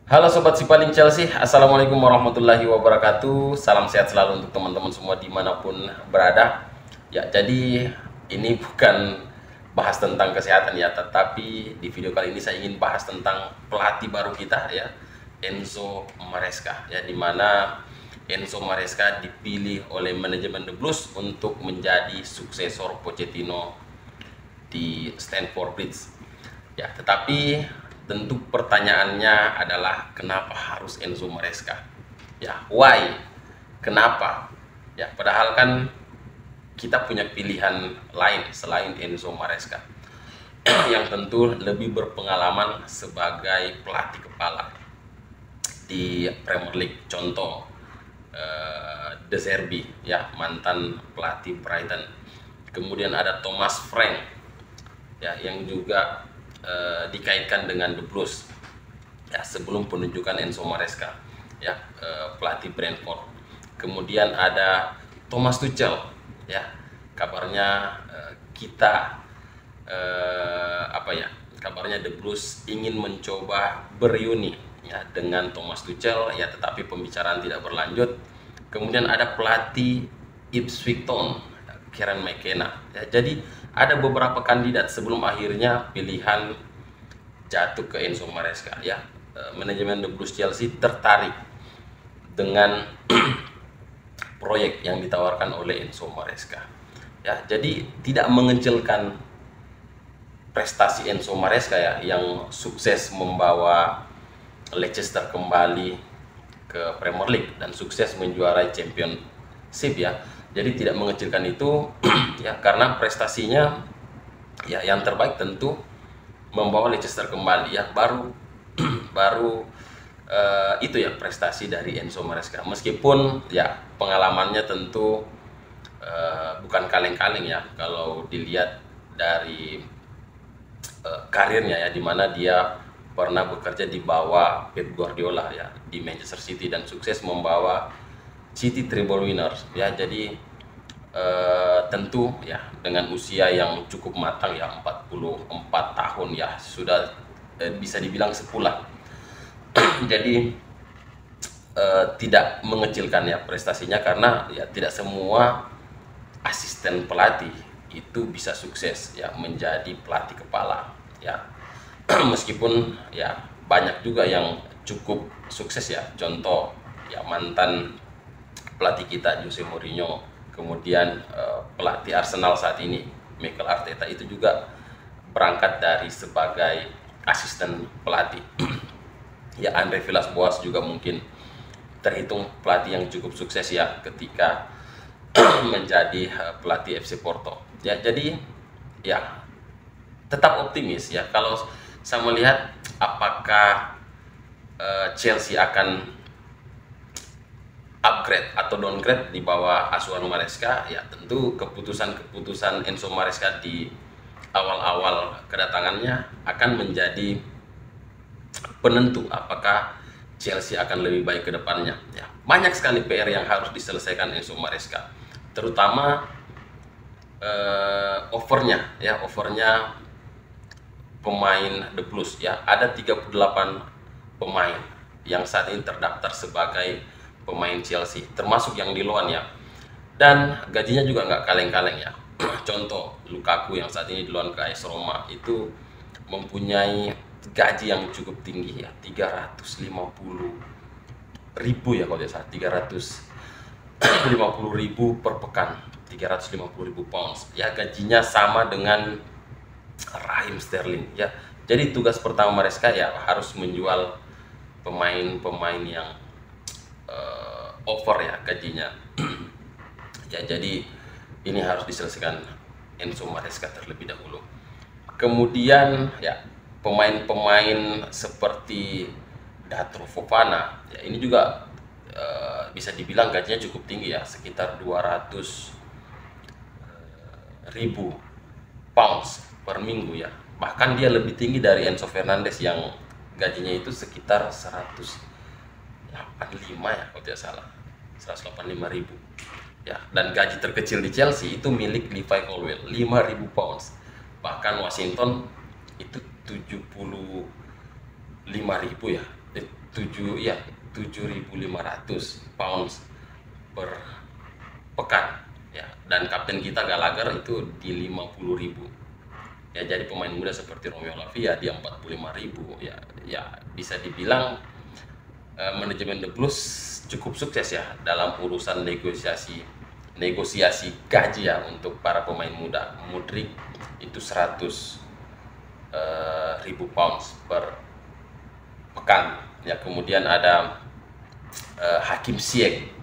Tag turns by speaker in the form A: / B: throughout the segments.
A: Halo Sobat Sipaling Chelsea, Assalamualaikum warahmatullahi wabarakatuh. Salam sehat selalu untuk teman-teman semua dimanapun berada. Ya, jadi ini bukan bahas tentang kesehatan ya, tetapi di video kali ini saya ingin bahas tentang pelatih baru kita ya, Enzo Maresca. Ya, dimana Enzo Maresca dipilih oleh manajemen The Blues untuk menjadi suksesor Pochettino di Stamford Bridge. Ya, tetapi tentu pertanyaannya adalah kenapa harus Enzo Maresca? Ya, why? Kenapa? Ya, padahal kan kita punya pilihan lain selain Enzo Maresca yang tentu lebih berpengalaman sebagai pelatih kepala di Premier League. Contoh De Zerbi ya, mantan pelatih Brighton. Kemudian ada Thomas Frank ya, yang juga dikaitkan dengan The Blues ya, sebelum penunjukan Enzo Maresca ya, pelatih Brentford. Kemudian ada Thomas Tuchel ya, kabarnya kita apa ya, kabarnya The Blues ingin mencoba bereuni ya dengan Thomas Tuchel ya, tetapi pembicaraan tidak berlanjut. Kemudian ada pelatih Ipswich Town, Kieran McKenna ya. Jadi ada beberapa kandidat sebelum akhirnya pilihan jatuh ke Enzo Maresca ya. Manajemen The Blues Chelsea tertarik dengan proyek yang ditawarkan oleh Enzo Maresca ya. Jadi tidak mengecilkan prestasi Enzo Maresca ya, yang sukses membawa Leicester kembali ke Premier League dan sukses menjuarai Championship ya. Jadi tidak mengecilkan itu ya, karena prestasinya ya yang terbaik tentu membawa Leicester kembali ya. Baru itu ya prestasi dari Enzo Maresca, meskipun ya pengalamannya tentu bukan kaleng-kaleng ya kalau dilihat dari karirnya ya, dimana dia pernah bekerja di bawah Pep Guardiola ya di Manchester City dan sukses membawa City treble winners ya. Jadi tentu ya dengan usia yang cukup matang ya, 44 tahun ya, sudah bisa dibilang sepulah. Jadi tidak mengecilkan ya prestasinya, karena ya tidak semua asisten pelatih itu bisa sukses ya menjadi pelatih kepala ya. Meskipun ya banyak juga yang cukup sukses ya, contoh ya mantan pelatih kita Jose Mourinho, kemudian pelatih Arsenal saat ini Mikel Arteta itu juga berangkat dari sebagai asisten pelatih. Ya, Andre Villas-Boas juga mungkin terhitung pelatih yang cukup sukses ya ketika menjadi pelatih FC Porto. Ya, jadi ya tetap optimis ya kalau saya melihat apakah Chelsea akan upgrade atau downgrade di bawah asuhan Maresca. Ya, tentu keputusan Enzo Maresca di awal-awal kedatangannya akan menjadi penentu apakah Chelsea akan lebih baik ke depannya ya. Banyak sekali PR yang harus diselesaikan Enzo Maresca, terutama overnya pemain The Blues ya. Ada 38 pemain yang saat ini terdaftar sebagai pemain Chelsea, termasuk yang di loan ya, dan gajinya juga nggak kaleng-kaleng ya. Contoh Lukaku yang saat ini di loan ke AS Roma itu mempunyai gaji yang cukup tinggi ya, 350.000 ya kalau tidak salah, 350.000 per pekan, 350.000 pounds ya. Gajinya sama dengan Raheem Sterling ya. Jadi tugas pertama Maresca ya harus menjual pemain-pemain yang over ya gajinya. Ya, jadi ini harus diselesaikan Enzo Maresca terlebih dahulu. Kemudian ya pemain-pemain seperti Datro Fofana ya, ini juga bisa dibilang gajinya cukup tinggi ya, sekitar 200.000 pounds per minggu ya. Bahkan dia lebih tinggi dari Enzo Fernandez yang gajinya itu sekitar 185 ya kalau tidak salah, 185.000 ya. Dan gaji terkecil di Chelsea itu milik Levi Colwill, 5.000 pounds. Bahkan Washington itu 75.000 ya, 7.500 pounds per pekan ya, dan kapten kita Gallagher itu di 50.000 ya. Jadi pemain muda seperti Romeo Lavia dia 45.000 ya. Ya bisa dibilang manajemen The Blues cukup sukses ya dalam urusan negosiasi gaji ya untuk para pemain muda. Mudryk itu 100.000 pounds per pekan ya. Kemudian ada Hakim Ziyech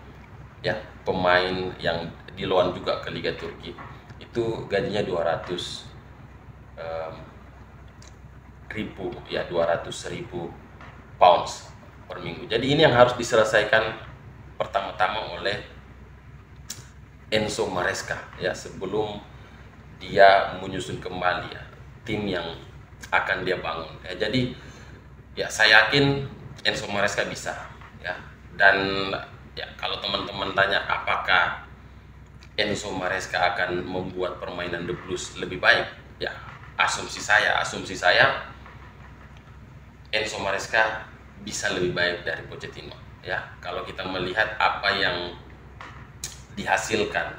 A: ya, pemain yang di loan juga ke Liga Turki, itu gajinya 200.000 pounds per minggu. Jadi ini yang harus diselesaikan pertama-tama oleh Enzo Maresca ya, sebelum dia menyusun kembali ya tim yang akan dia bangun ya. Jadi ya saya yakin Enzo Maresca bisa ya. Dan ya kalau teman-teman tanya apakah Enzo Maresca akan membuat permainan The Blues lebih baik ya, asumsi saya Enzo Maresca bisa lebih baik dari Pochettino ya. Kalau kita melihat apa yang dihasilkan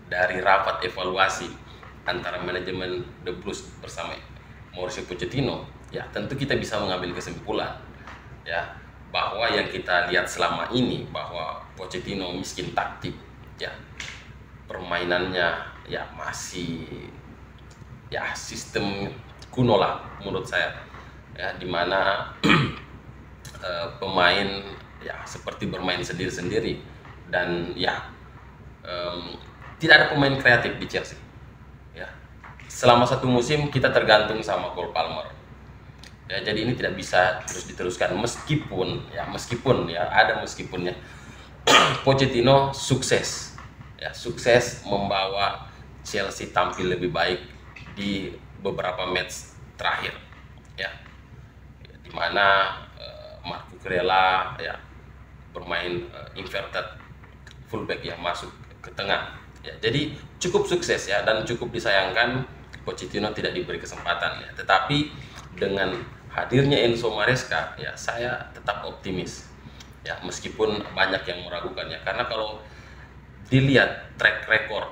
A: dari rapat evaluasi antara manajemen The Blues bersama Mauricio Pochettino ya, tentu kita bisa mengambil kesimpulan ya bahwa yang kita lihat selama ini bahwa Pochettino miskin taktik ya, permainannya ya masih ya sistem kuno lah menurut saya ya, dimana pemain ya seperti bermain sendiri-sendiri dan ya tidak ada pemain kreatif di Chelsea ya. Selama satu musim kita tergantung sama Cole Palmer ya, jadi ini tidak bisa terus diteruskan meskipun ya ada meskipunnya. Pochettino sukses membawa Chelsea tampil lebih baik di beberapa match terakhir ya, dimana Marco Kurela ya bermain inverted fullback ya, masuk ke tengah ya. Jadi cukup sukses ya, dan cukup disayangkan Pochettino tidak diberi kesempatan ya. Tetapi dengan hadirnya Enzo Maresca ya, saya tetap optimis ya, meskipun banyak yang meragukan ya. Karena kalau dilihat track record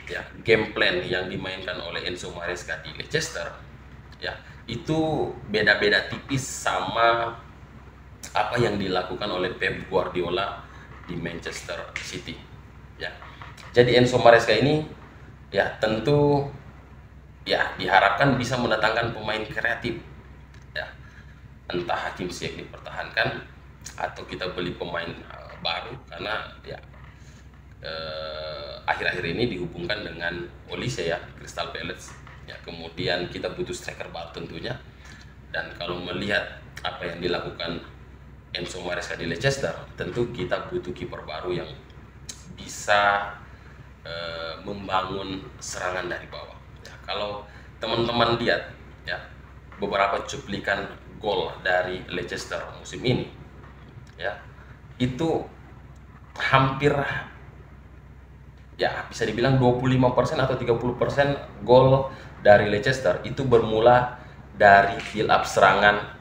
A: ya, game plan yang dimainkan oleh Enzo Maresca di Leicester ya, itu beda-beda tipis sama apa yang dilakukan oleh Pep Guardiola di Manchester City ya. Jadi Enzo Maresca ini ya tentu ya diharapkan bisa mendatangkan pemain kreatif ya, entah Hakim Ziyech dipertahankan atau kita beli pemain baru, karena ya akhir-akhir ini dihubungkan dengan Olise ya, Crystal Palace ya. Kemudian kita butuh striker baru tentunya, dan kalau melihat apa yang dilakukan Enzo Maresca di Leicester, tentu kita butuh kiper baru yang bisa membangun serangan dari bawah ya. Kalau teman-teman lihat ya beberapa cuplikan gol dari Leicester musim ini ya, itu hampir ya bisa dibilang 25% atau 30% gol dari Leicester itu bermula dari build up serangan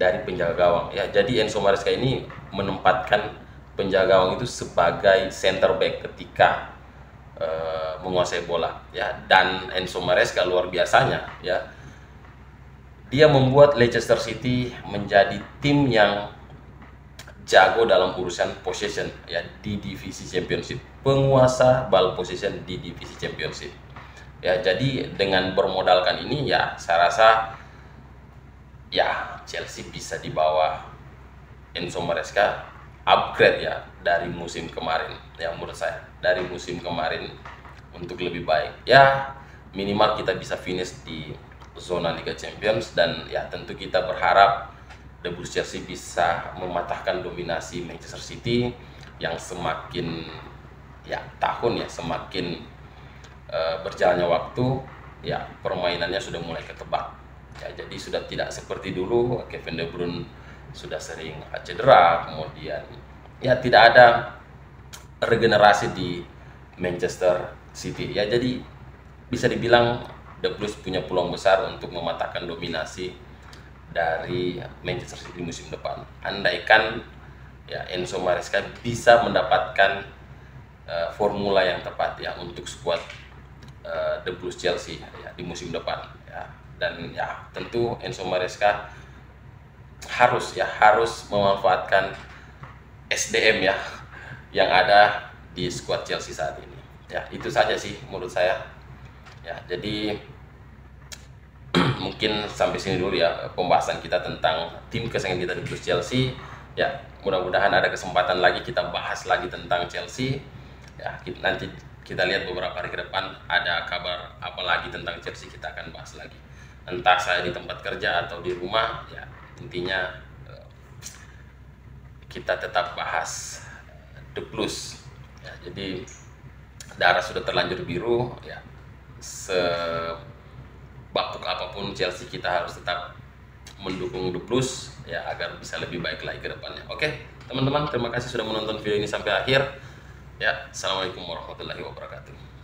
A: dari penjaga gawang ya. Jadi Enzo Maresca ini menempatkan penjaga gawang itu sebagai center back ketika menguasai bola ya. Dan Enzo Maresca luar biasanya ya, dia membuat Leicester City menjadi tim yang jago dalam urusan possession ya di divisi Championship, penguasa ball possession di divisi Championship ya. Jadi dengan bermodalkan ini ya, saya rasa ya Chelsea bisa di bawah Enzo Maresca, upgrade ya dari musim kemarin ya. Menurut saya dari musim kemarin untuk lebih baik ya, minimal kita bisa finish di zona Liga Champions. Dan ya tentu kita berharap The Blues Chelsea bisa mematahkan dominasi Manchester City yang semakin ya tahun ya semakin berjalannya waktu ya, permainannya sudah mulai ketebak ya. Jadi sudah tidak seperti dulu, Kevin De Bruyne sudah sering cedera, kemudian ya tidak ada regenerasi di Manchester City ya. Jadi bisa dibilang The Blues punya peluang besar untuk mematahkan dominasi dari Manchester City musim depan. Andaikan ya Enzo Maresca bisa mendapatkan formula yang tepat ya untuk skuad The Blues Chelsea ya di musim depan ya. Dan ya tentu Enzo Maresca harus memanfaatkan SDM ya yang ada di skuad Chelsea saat ini. Ya, itu saja sih menurut saya. Ya, jadi mungkin sampai sini dulu ya pembahasan kita tentang tim kesayangan kita di Blues Chelsea. Ya, mudah-mudahan ada kesempatan lagi kita bahas lagi tentang Chelsea. Ya, nanti kita lihat beberapa hari ke depan ada kabar apa lagi tentang Chelsea, kita akan bahas lagi. Entah saya di tempat kerja atau di rumah, ya intinya kita tetap bahas The Blues. Ya, jadi darah sudah terlanjur biru ya, sebapuk apapun Chelsea kita harus tetap mendukung The Blues ya agar bisa lebih baik lagi ke depannya. Oke teman-teman, terima kasih sudah menonton video ini sampai akhir ya. Assalamualaikum warahmatullahi wabarakatuh.